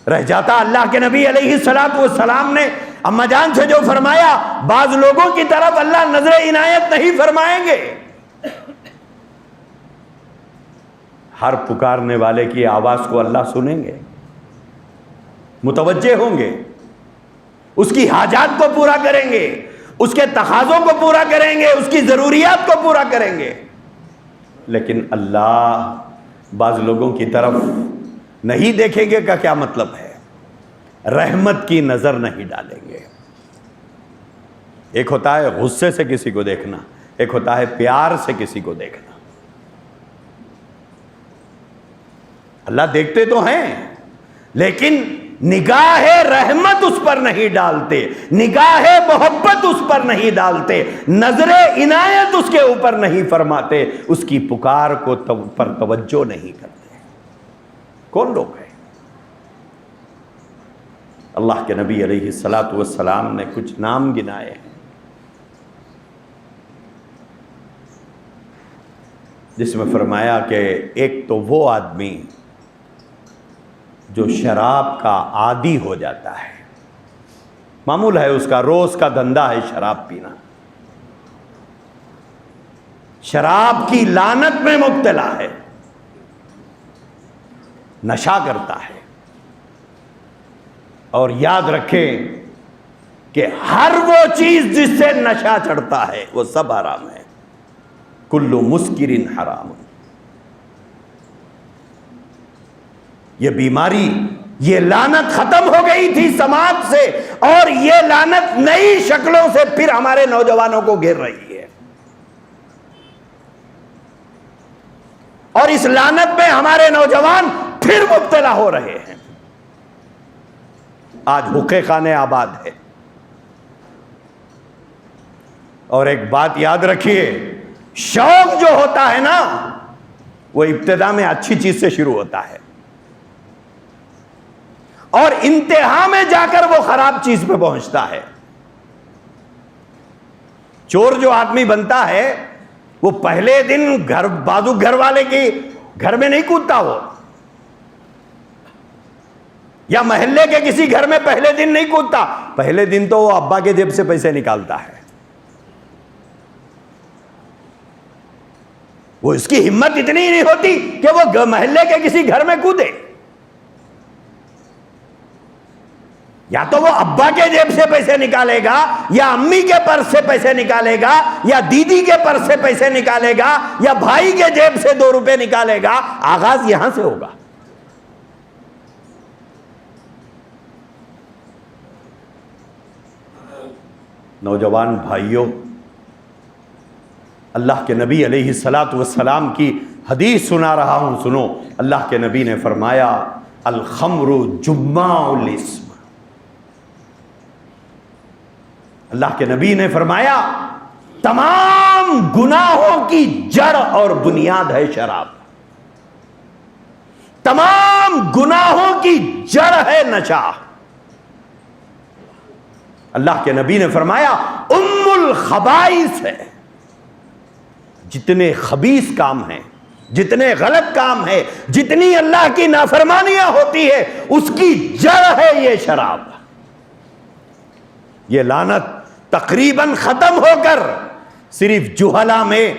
رہ جاتا اللہ کے نبی علیہ الصلوۃ والسلام نے اما جان سے جو فرمایا، بعض لوگوں کی طرف اللہ نظر عنایت نہیں فرمائیں گے، ہر پکارنے والے کی آواز کو اللہ سنیں گے، متوجہ ہوں گے، اس کی حاجات کو پورا کریں گے، اس کے تقاضوں کو پورا کریں گے، اس کی ضروریات کو پورا کریں گے۔ لیکن اللہ بعض لوگوں کی طرف نہیں دیکھیں گے کا کیا مطلب ہے؟ رحمت کی نظر نہیں ڈالیں گے۔ ایک ہوتا ہے غصے سے کسی کو دیکھنا، ایک ہوتا ہے پیار سے کسی کو دیکھنا۔ اللہ دیکھتے تو ہیں لیکن نگاہ رحمت اس پر نہیں ڈالتے، نگاہ محبت اس پر نہیں ڈالتے، نظر عنایت اس کے اوپر نہیں فرماتے، اس کی پکار کو پر توجہ نہیں کرتے۔ کون لوگ ہیں؟ اللہ کے نبی علیہ الصلوۃ والسلام نے کچھ نام گنائے ہیں، جس میں فرمایا کہ ایک تو وہ آدمی جو شراب کا عادی ہو جاتا ہے، معمول ہے اس کا، روز کا دھندا ہے شراب پینا، شراب کی لعنت میں مبتلا ہے، نشہ کرتا ہے۔ اور یاد رکھیں کہ ہر وہ چیز جس سے نشہ چڑھتا ہے وہ سب حرام ہے، کل مسکر حرام۔ یہ بیماری، یہ لعنت ختم ہو گئی تھی سماج سے، اور یہ لعنت نئی شکلوں سے پھر ہمارے نوجوانوں کو گھیر رہی ہے، اور اس لعنت میں ہمارے نوجوان پھر مبتلا ہو رہے ہیں۔ آج حقے خانے آباد ہے۔ اور ایک بات یاد رکھیے، شوق جو ہوتا ہے نا وہ ابتدا میں اچھی چیز سے شروع ہوتا ہے، اور انتہا میں جا کر وہ خراب چیز پہ پہنچتا ہے۔ چور جو آدمی بنتا ہے وہ پہلے دن بازو گھر والے کی گھر میں نہیں کودتا، وہ یا محلے کے کسی گھر میں پہلے دن نہیں کودتا، پہلے دن تو وہ ابا کے جیب سے پیسے نکالتا ہے۔ وہ اس کی ہمت اتنی نہیں ہوتی کہ وہ محلے کے کسی گھر میں کودے، یا تو وہ ابا کے جیب سے پیسے نکالے گا، یا امی کے پرس سے پیسے نکالے گا، یا دیدی کے پرس سے پیسے نکالے گا، یا بھائی کے جیب سے 2 روپے نکالے گا۔ آغاز یہاں سے ہوگا۔ نوجوان بھائیوں، اللہ کے نبی علیہ الصلوۃ والسلام کی حدیث سنا رہا ہوں، سنو۔ اللہ کے نبی نے فرمایا الخمر جماع الاسم۔ اللہ کے نبی نے فرمایا تمام گناہوں کی جڑ اور بنیاد ہے شراب، تمام گناہوں کی جڑ ہے نشہ۔ اللہ کے نبی نے فرمایا ام الخبائث ہے۔ جتنے خبیث کام ہیں، جتنے غلط کام ہیں، جتنی اللہ کی نافرمانیاں ہوتی ہے، اس کی جڑ ہے یہ شراب۔ یہ لعنت تقریباً ختم ہو کر صرف جہلا میں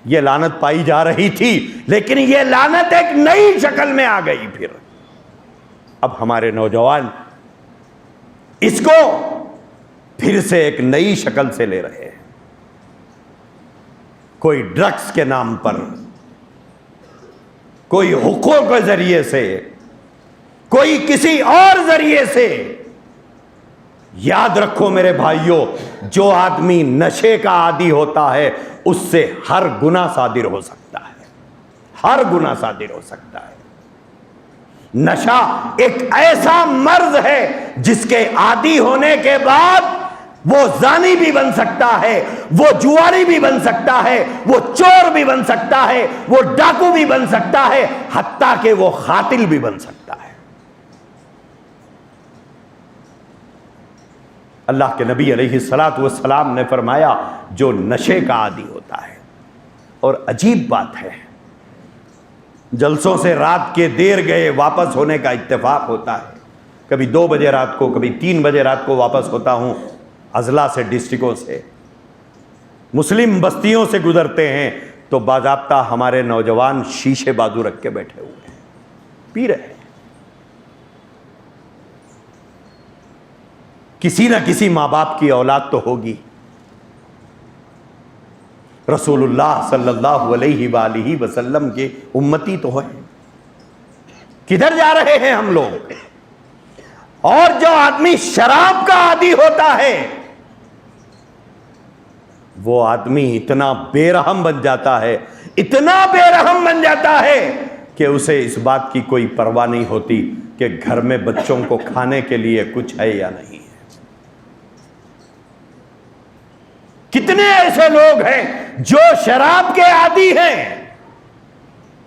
یہ لعنت پائی جا رہی تھی، لیکن یہ لعنت ایک نئی شکل میں آ گئی۔ پھر اب ہمارے نوجوان اس کو پھر سے ایک نئی شکل سے لے رہے ہیں۔ کوئی ڈرگس کے نام پر، کوئی حقوق کے ذریعے سے، کوئی کسی اور ذریعے سے۔ یاد رکھو میرے بھائیوں، جو آدمی نشے کا عادی ہوتا ہے اس سے ہر گناہ صادر ہو سکتا ہے، ہر گناہ صادر ہو سکتا ہے۔ نشہ ایک ایسا مرض ہے جس کے عادی ہونے کے بعد وہ زانی بھی بن سکتا ہے، وہ جواری بھی بن سکتا ہے، وہ چور بھی بن سکتا ہے، وہ ڈاکو بھی بن سکتا ہے، حتیٰ کہ وہ قاتل بھی بن سکتا ہے۔ اللہ کے نبی علیہ الصلوۃ والسلام نے فرمایا جو نشے کا عادی ہوتا ہے، اور عجیب بات ہے جلسوں سے رات کے دیر گئے واپس ہونے کا اتفاق ہوتا ہے، کبھی 2 بجے رات کو، کبھی 3 بجے رات کو واپس ہوتا ہوں، اضلاع سے، ڈسٹرکوں سے، مسلم بستیوں سے گزرتے ہیں، تو باضابطہ ہمارے نوجوان شیشے بازو رکھ کے بیٹھے ہوئے ہیں، پی رہے ہیں۔ کسی نہ کسی ماں باپ کی اولاد تو ہوگی۔ رسول اللہ صلی اللہ علیہ وآلہ وسلم کے امتی تو ہیں، کدھر جا رہے ہیں ہم لوگ؟ اور جو آدمی شراب کا عادی ہوتا ہے وہ آدمی اتنا بے رحم بن جاتا ہے، اتنا بے رحم بن جاتا ہے کہ اسے اس بات کی کوئی پرواہ نہیں ہوتی کہ گھر میں بچوں کو کھانے کے لیے کچھ ہے یا نہیں ہے۔ کتنے ایسے لوگ ہیں جو شراب کے عادی ہیں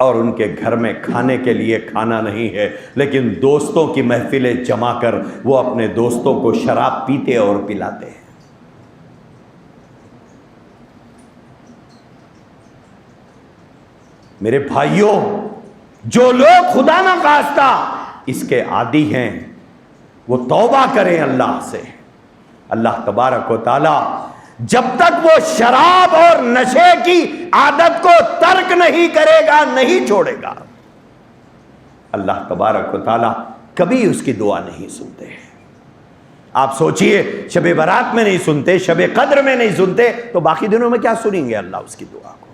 اور ان کے گھر میں کھانے کے لیے کھانا نہیں ہے، لیکن دوستوں کی محفلیں جما کر وہ اپنے دوستوں کو شراب پیتے اور پلاتے ہیں۔ میرے بھائیوں، جو لوگ خدا نہ خواستہ اس کے عادی ہیں وہ توبہ کریں اللہ سے۔ اللہ تبارک و تعالی جب تک وہ شراب اور نشے کی عادت کو ترک نہیں کرے گا نہیں چھوڑے گا، اللہ تبارک و تعالی کبھی اس کی دعا نہیں سنتے۔ آپ سوچئے شب برات میں نہیں سنتے، شب قدر میں نہیں سنتے، تو باقی دنوں میں کیا سنیں گے اللہ اس کی دعا کو؟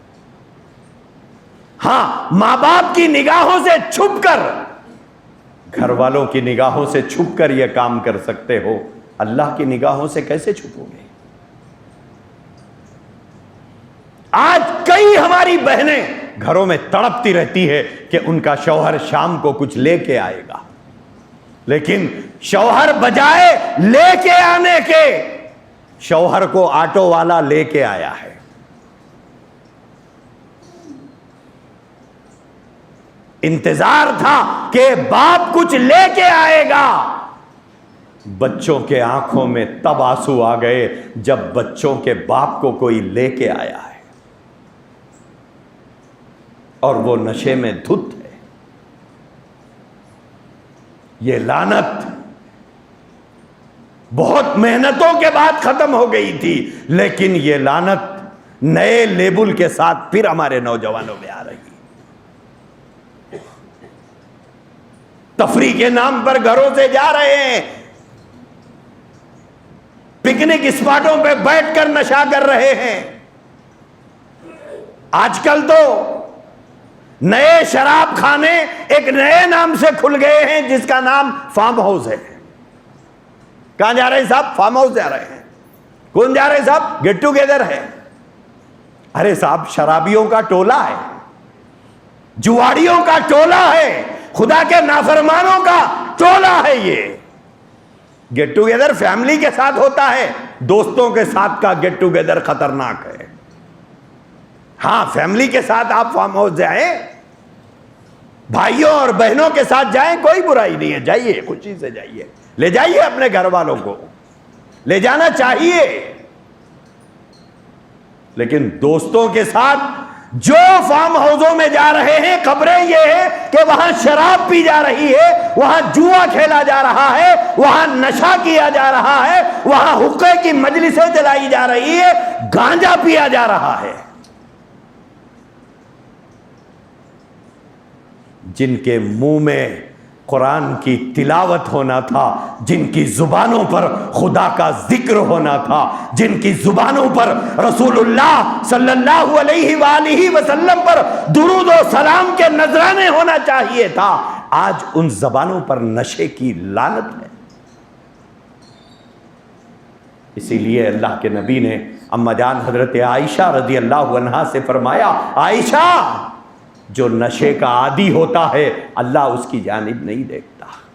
ہاں، ماں باپ کی نگاہوں سے چھپ کر، گھر والوں کی نگاہوں سے چھپ کر یہ کام کر سکتے ہو، اللہ کی نگاہوں سے کیسے چھپو گے؟ آج کئی ہماری بہنیں گھروں میں تڑپتی رہتی ہے کہ ان کا شوہر شام کو کچھ لے کے آئے گا، لیکن شوہر بجائے لے کے آنے کے، شوہر کو آٹو والا لے کے آیا ہے۔ انتظار تھا کہ باپ کچھ لے کے آئے گا، بچوں کے آنکھوں میں تب آنسو آ گئے جب بچوں کے باپ کو کوئی لے کے آیا ہے اور وہ نشے میں دھت ہے۔ یہ لعنت بہت محنتوں کے بعد ختم ہو گئی تھی، لیکن یہ لعنت نئے لیبل کے ساتھ پھر ہمارے نوجوانوں میں آ رہی ہے۔ تفریح کے نام پر گھروں سے جا رہے ہیں، پکنک اسپاٹوں پہ بیٹھ کر نشہ کر رہے ہیں۔ آج کل تو نئے شراب خانے ایک نئے نام سے کھل گئے ہیں جس کا نام فارم ہاؤس ہے۔ کہاں جا رہے ہیں صاحب؟ فارم ہاؤس جا رہے ہیں۔ کون جا رہے ہیں صاحب؟ گیٹ ٹوگیدر ہے۔ ارے صاحب، شرابیوں کا ٹولہ ہے، جواڑیوں کا ٹولہ ہے، خدا کے نافرمانوں کا ٹولہ ہے۔ یہ گیٹ ٹوگیدر فیملی کے ساتھ ہوتا ہے، دوستوں کے ساتھ کا گیٹ ٹوگیدر خطرناک ہے۔ ہاں، فیملی کے ساتھ آپ فارم ہاؤس جائیں، بھائیوں اور بہنوں کے ساتھ جائیں، کوئی برائی نہیں ہے، جائیے، خوشی سے جائیے، لے جائیے اپنے گھر والوں کو، لے جانا چاہیے۔ لیکن دوستوں کے ساتھ جو فارم ہاؤسوں میں جا رہے ہیں، خبریں یہ ہے کہ وہاں شراب پی جا رہی ہے، وہاں جوا کھیلا جا رہا ہے، وہاں نشہ کیا جا رہا ہے، وہاں حقے کی مجلسیں جلائی جا رہی ہے، گانجا پیا جا رہا ہے۔ جن کے منہ میں قرآن کی تلاوت ہونا تھا، جن کی زبانوں پر خدا کا ذکر ہونا تھا، جن کی زبانوں پر رسول اللہ صلی اللہ علیہ وآلہ وسلم پر درود و سلام کے نذرانے ہونا چاہیے تھا، آج ان زبانوں پر نشے کی لعنت ہے۔ اسی لیے اللہ کے نبی نے اما جان حضرت عائشہ رضی اللہ عنہا سے فرمایا، عائشہ، جو نشے کا عادی ہوتا ہے اللہ اس کی جانب نہیں دیکھتا۔